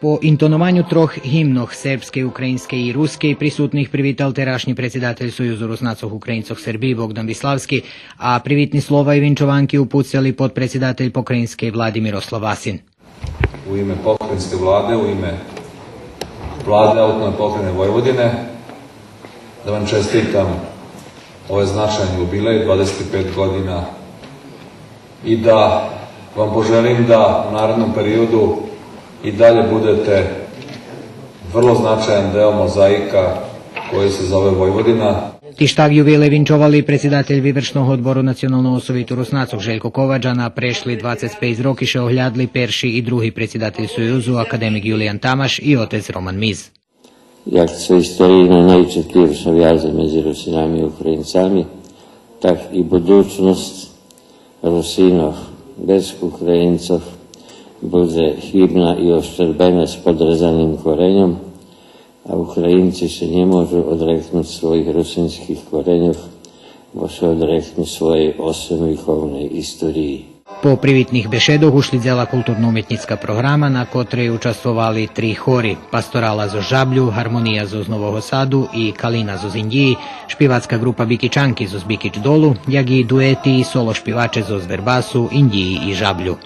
Po intonovanju troh himnoh srpske, ukrajinske i ruske prisutnih privital terašnji predsjedatelj Sojuzu Rusnacov Ukrajincov Srbiji Bogdan Bislavski, a privitni slova i vinčovanki upucali podpredsjedatelj pokrajinske vladi Miroslav Vasin. U ime pokrajinske vlade, u ime vlade autonomne pokrajine Vojvodine, da vam čestitam ovaj značajan jubilej, 25 godina, i da vam poželim da u narednom periodu i dalje budete vrlo značajan deo mozaika koji se zove Vojvodina. Tištag jubilej vinčovali predsjedatelj Vyvršnog odboru Nacionalnog osovitu Rusnacov Željko Kovađa, na prešli 25 rokiše ohljadli perši i drugi predsjedatelj Sojuzu, akademik Julijan Tamaš i otec Roman Miz. Jak se istorijno najčetlivša vjaza među Rusinami i Ukrajincami, tak i budućnost Rusinov bez Ukrajincov bude hibna i oštrbena s podrezanim korenjom, a Ukrajinci se ne možu odreknuti svojih rusinskih korenjov, bo se odreknu svojej osmivjekovnej istoriji. Po privitnih bešedoh ušli dzela kulturno-umjetnicka programa na kotrej učestvovali 3 hori: Pastorala zo Žablju, Harmonija zo Novog Sadu i Kalina zo Indiji, špivacka grupa Bikičanki zo Bikić Dolu, jak i dueti i solo špivače zo Zverbasu, Indiji i Žablju.